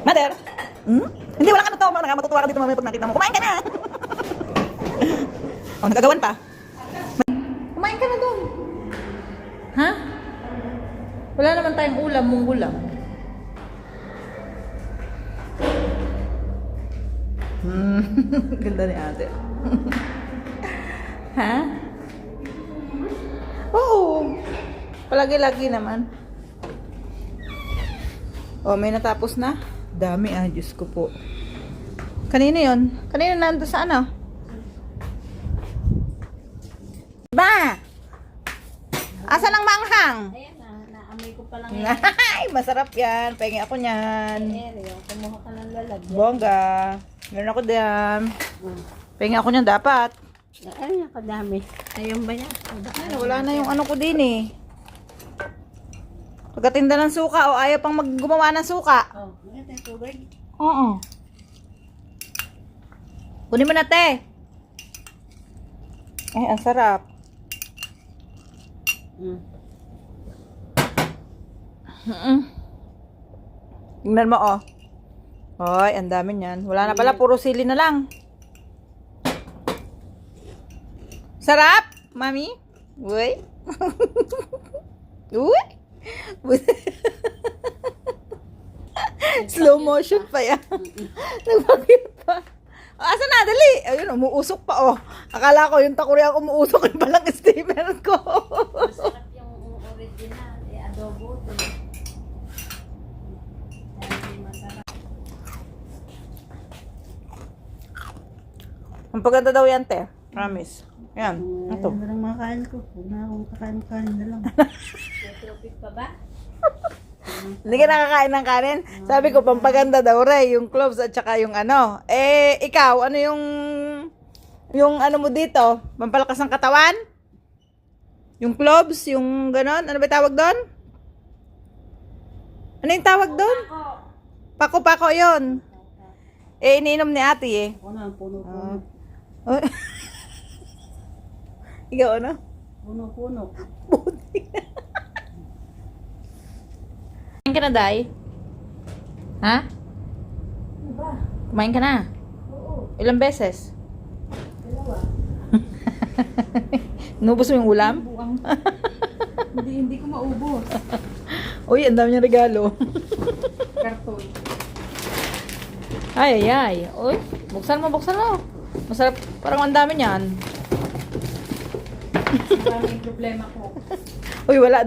Mother! Hmm? Hindi, wala ka na to. Matutuwa ka dito mamaya pag nakita mo. Kumain ka na! Oh, nagagawan pa. Kumain ka na doon. Ha? Wala naman tayong ulam, munggo lang. Ganda ni ate. Ha? Oo. Palagi-lagi naman. Oh, may natapos na. Dami Diyos ko po. Kanina yon? Kanina nandun sa ano? Ba! Asan ang manghang? Ayan na, naamoy ko pa lang yan. Ay, masarap yan. Pengi ako niyan. Ayan, kumuha ka ng lalagyan. Bongga. Meron ako diyan. Pengi ako niyan dapat. Ay, nakadami. Ayun ba yan? Ay, wala na yung ano ko din eh. Pagkatinda ng suka o ayaw pang gumawa ng suka. Oh, ngayon tayo tubig. Oo. Kunin mo na, te. Ay, ang sarap. Tingnan mo, oh. Hoy, ang dami niyan. Wala na pala, puro sili na lang. Sarap, mami. Uy. Uy. Slow motion pa yan. Nagpakit pa. Oh, asa na, dali. Ayun, umuusok pa, oh. Akala ko yung takuri ako umuusok yung palang steamer ko. Masarap yung original. Adobo. Masarap. Ang paganda daw yan, te. Promise. Yan. Ito. Ano lang makakain ko. Huwag na akong kakain na lang. Tropik pa ba? Hindi ka nakakain ng kanin? Sabi ko, pampaganda daw, Ray. Yung cloves at saka yung ano. Eh, ikaw, ano yung ano mo dito? Pampalakas ng katawan? Yung cloves? Yung ganon? Ano ba tawag doon? Ano yung tawag doon? Pako-pako yun. Eh, iniinom ni ate eh. Ako na, puno-puno. Oh. Ikaw ano? Puno-puno. Buti. Kumain ka na, Day? Ha? Ano ba? Kumain ka na? Oo. Ilang beses? Dalawa. Nubos mo yung ulam? Buang. Hindi ko maubos. Uy, ang dami niyang regalo. Karton. Ay. Uy, buksan mo. Masarap. Parang ang dami niyan. Marami yung problema ko. Uy, wala.